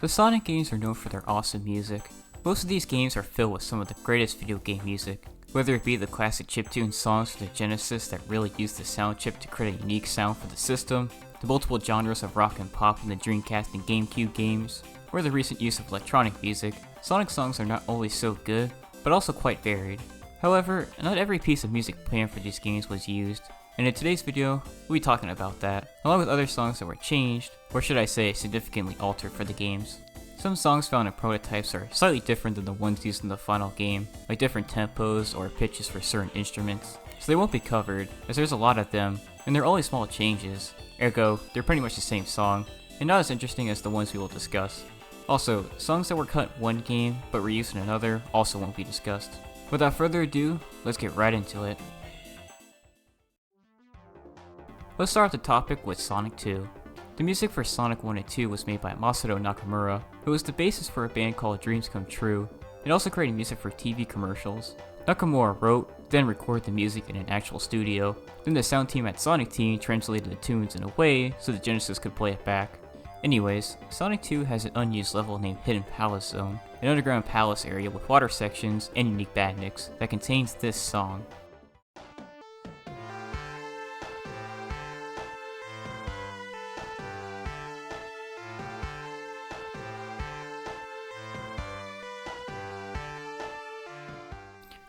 The Sonic games are known for their awesome music. Most of these games are filled with some of the greatest video game music, whether it be the classic chiptune songs for the Genesis that really used the sound chip to create a unique sound for the system, the multiple genres of rock and pop in the Dreamcast and GameCube games, or the recent use of electronic music. Sonic songs are not only so good, but also quite varied. However, not every piece of music planned for these games was used, and in today's video, we'll be talking about that, along with other songs that were changed, or should I say significantly altered for the games. Some songs found in prototypes are slightly different than the ones used in the final game, like different tempos or pitches for certain instruments, so they won't be covered, as there's a lot of them, and they're only small changes, ergo, they're pretty much the same song, and not as interesting as the ones we will discuss. Also, songs that were cut in one game, but were used in another, also won't be discussed. Without further ado, let's get right into it. Let's start the topic with Sonic 2. The music for Sonic 1 and 2 was made by Masato Nakamura, who was the basis for a band called Dreams Come True, and also created music for TV commercials. Nakamura wrote, then recorded the music in an actual studio, then the sound team at Sonic Team translated the tunes in a way so the Genesis could play it back. Anyways, Sonic 2 has an unused level named Hidden Palace Zone, an underground palace area with water sections and unique badniks that contains this song.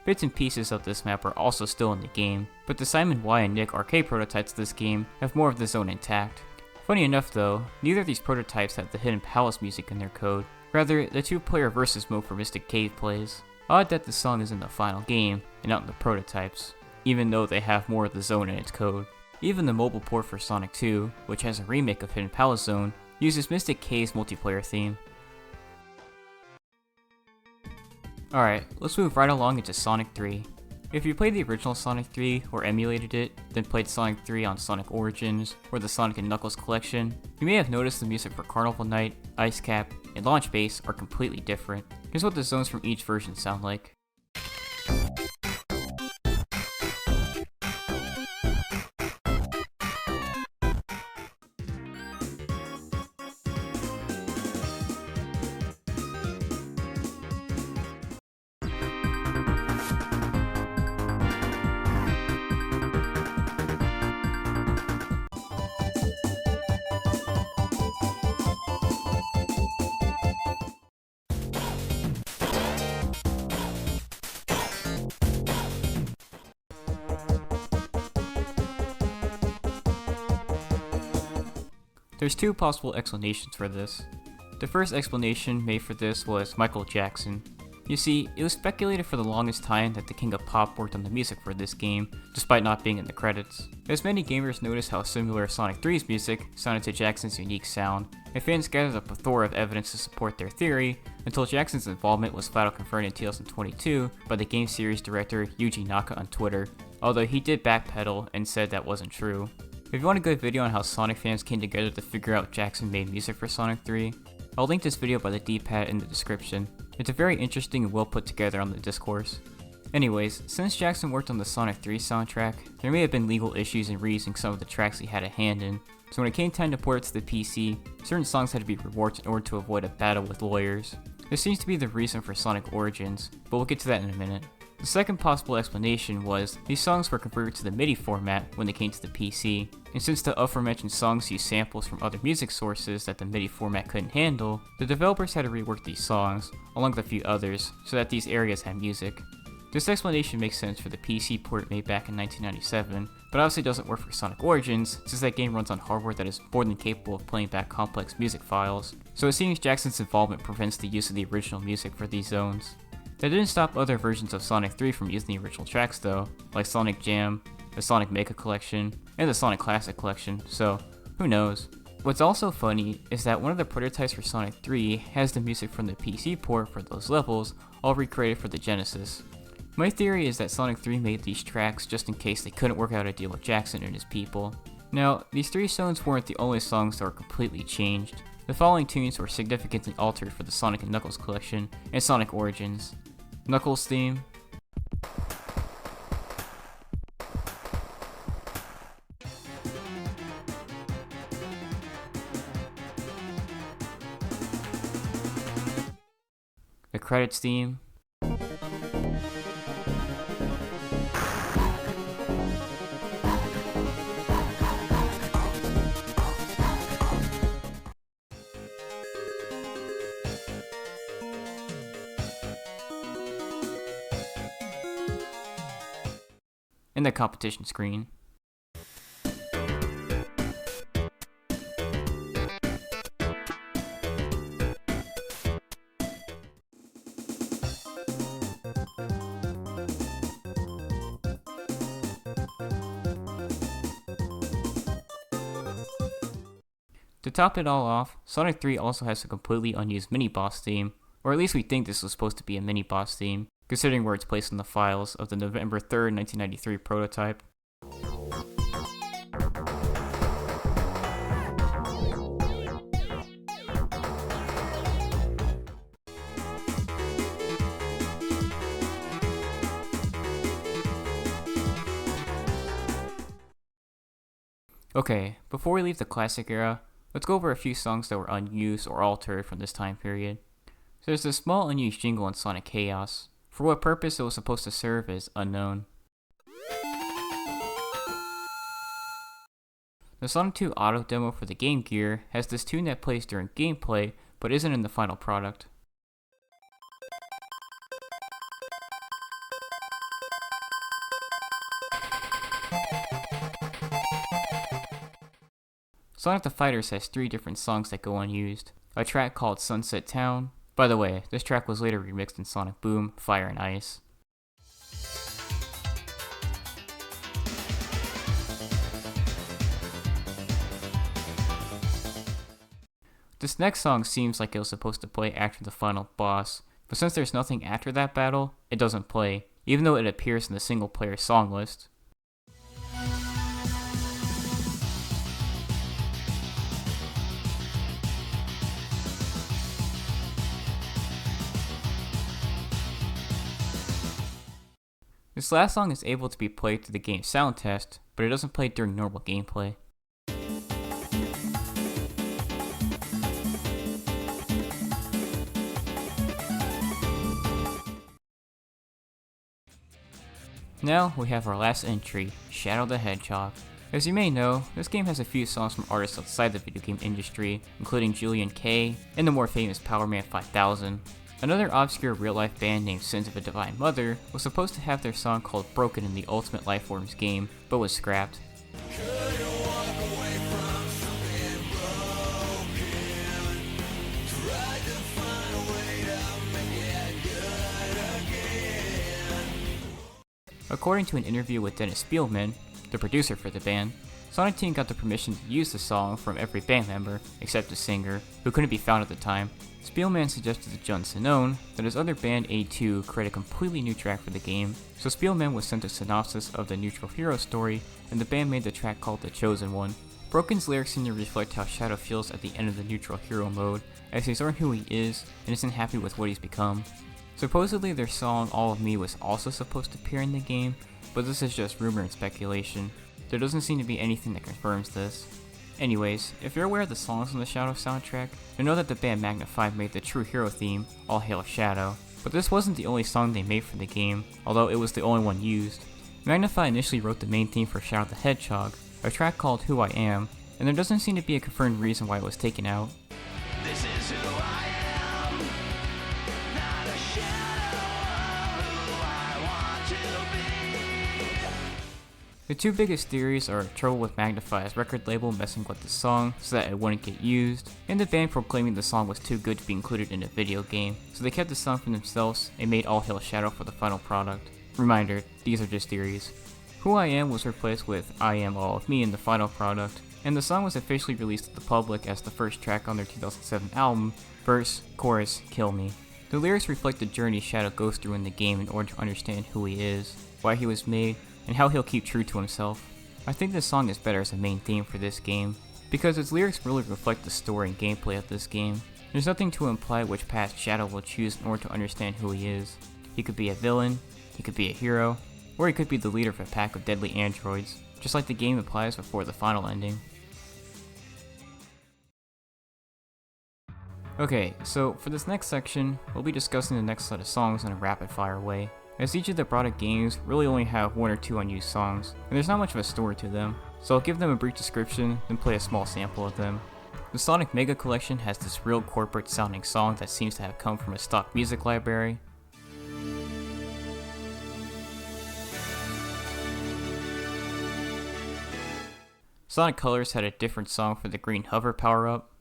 Bits and pieces of this map are also still in the game, but the Simon Y and Nick arcade prototypes of this game have more of the zone intact. Funny enough though, neither of these prototypes have the Hidden Palace music in their code, rather the 2-player versus mode for Mystic Cave plays. Odd that the song is in the final game, and not in the prototypes, even though they have more of the zone in its code. Even the mobile port for Sonic 2, which has a remake of Hidden Palace Zone, uses Mystic Cave's multiplayer theme. Alright, let's move right along into Sonic 3. If you played the original Sonic 3 or emulated it, then played Sonic 3 on Sonic Origins or the Sonic & Knuckles collection, you may have noticed the music for Carnival Night, Ice Cap, and Launch Base are completely different. Here's what the zones from each version sound like. There's two possible explanations for this. The first explanation made for this was Michael Jackson. You see, it was speculated for the longest time that the King of Pop worked on the music for this game, despite not being in the credits. As many gamers noticed how similar Sonic 3's music sounded to Jackson's unique sound, and fans gathered a plethora of evidence to support their theory, until Jackson's involvement was flat out confirmed in 2022 by the game series director Yuji Naka on Twitter, although he did backpedal and said that wasn't true. If you want a good video on how Sonic fans came together to figure out Jackson made music for Sonic 3, I'll link this video by the D-pad in the description. It's a very interesting and well put together on the discourse. Anyways, since Jackson worked on the Sonic 3 soundtrack, there may have been legal issues in reusing some of the tracks he had a hand in, so when it came time to port it to the PC, certain songs had to be reworked in order to avoid a battle with lawyers. This seems to be the reason for Sonic Origins, but we'll get to that in a minute. The second possible explanation was these songs were converted to the MIDI format when they came to the PC, and since the aforementioned songs use samples from other music sources that the MIDI format couldn't handle, the developers had to rework these songs, along with a few others, so that these areas had music. This explanation makes sense for the PC port made back in 1997, but obviously doesn't work for Sonic Origins, since that game runs on hardware that is more than capable of playing back complex music files, so it seems Jackson's involvement prevents the use of the original music for these zones. That didn't stop other versions of Sonic 3 from using the original tracks though, like Sonic Jam, the Sonic Mega Collection, and the Sonic Classic Collection, so who knows. What's also funny is that one of the prototypes for Sonic 3 has the music from the PC port for those levels all recreated for the Genesis. My theory is that Sonic 3 made these tracks just in case they couldn't work out a deal with Jackson and his people. Now, these three songs weren't the only songs that were completely changed. The following tunes were significantly altered for the Sonic & Knuckles collection and Sonic Origins. Knuckles theme, the credits theme, and the competition screen. To top it all off, Sonic 3 also has a completely unused mini-boss theme, or at least we think this was supposed to be a mini-boss theme, considering where it's placed in the files of the November 3rd, 1993 prototype. Okay, before we leave the classic era, let's go over a few songs that were unused or altered from this time period. So there's this small unused jingle in Sonic Chaos. For what purpose it was supposed to serve is unknown. The Sonic 2 auto demo for the Game Gear has this tune that plays during gameplay, but isn't in the final product. Sonic the Fighters has 3 different songs that go unused. A track called Sunset Town. By the way, this track was later remixed in Sonic Boom, Fire and Ice. This next song seems like it was supposed to play after the final boss, but since there's nothing after that battle, it doesn't play, even though it appears in the single player song list. This last song is able to be played through the game's sound test, but it doesn't play during normal gameplay. Now we have our last entry, Shadow the Hedgehog. As you may know, this game has a few songs from artists outside the video game industry, including Julian Kay and the more famous Power Man 5000. Another obscure real-life band named Sins of a Divine Mother was supposed to have their song called Broken in the Ultimate Lifeforms game, but was scrapped. According to an interview with Dennis Spielman, the producer for the band, Sonic Team got the permission to use the song from every band member, except the singer, who couldn't be found at the time. Spielman suggested to John Sinone that his other band A2 create a completely new track for the game, so Spielman was sent a synopsis of the Neutral Hero story, and the band made the track called The Chosen One. Broken's lyrics seem to reflect how Shadow feels at the end of the Neutral Hero mode, as he's learned who he is and isn't happy with what he's become. Supposedly their song All of Me was also supposed to appear in the game, but this is just rumor and speculation. There doesn't seem to be anything that confirms this. Anyways, if you're aware of the songs on the Shadow soundtrack, you know that the band Magnify made the True Hero theme, All Hail Shadow. But this wasn't the only song they made for the game, although it was the only one used. Magnify initially wrote the main theme for Shadow the Hedgehog, a track called Who I Am, and there doesn't seem to be a confirmed reason why it was taken out. This is who I am, not a shadow of who I want to be. The two biggest theories are trouble with Magnify's record label messing with the song so that it wouldn't get used, and the band proclaiming the song was too good to be included in a video game, so they kept the song for themselves and made All Hail Shadow for the final product. Reminder, these are just theories. Who I Am was replaced with I Am All of Me in the final product, and the song was officially released to the public as the first track on their 2007 album, Verse, Chorus, Kill Me. The lyrics reflect the journey Shadow goes through in the game in order to understand who he is, why he was made, and how he'll keep true to himself. I think this song is better as a main theme for this game, because its lyrics really reflect the story and gameplay of this game. There's nothing to imply which path Shadow will choose in order to understand who he is. He could be a villain, he could be a hero, or he could be the leader of a pack of deadly androids, just like the game implies before the final ending. Okay, so for this next section, we'll be discussing the next set of songs in a rapid fire way, as each of the product games really only have one or two unused songs, and there's not much of a story to them, so I'll give them a brief description, then play a small sample of them. The Sonic Mega Collection has this real corporate sounding song that seems to have come from a stock music library. Sonic Colors had a different song for the green hover power-up.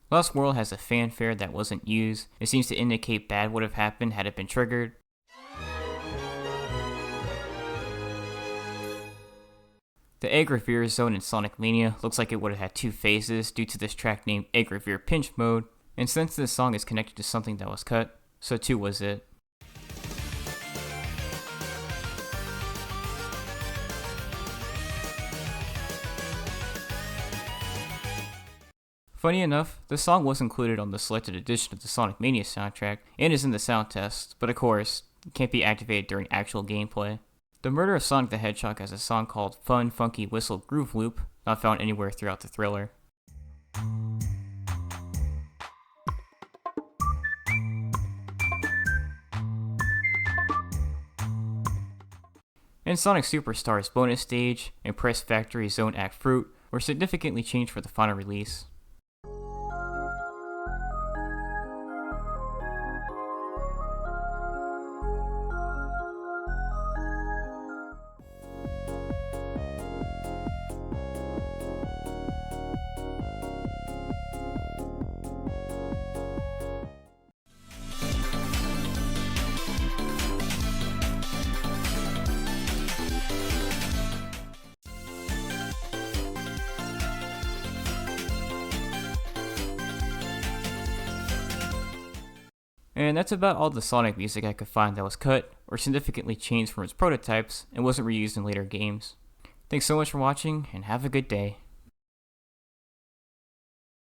Lost World has a fanfare that wasn't used. It seems to indicate bad would have happened had it been triggered. The Egg Revere zone in Sonic Mania looks like it would have had two phases due to this track named Egg Revere Pinch Mode, and since this song is connected to something that was cut, so too was it. Funny enough, the song was included on the selected edition of the Sonic Mania soundtrack and is in the sound test, but of course, it can't be activated during actual gameplay. The Murder of Sonic the Hedgehog has a song called Fun Funky Whistle Groove Loop, not found anywhere throughout the thriller. And Sonic Superstars bonus stage and Press Factory Zone Act Fruit were significantly changed for the final release. And that's about all the Sonic music I could find that was cut or significantly changed from its prototypes and wasn't reused in later games. Thanks so much for watching, and have a good day.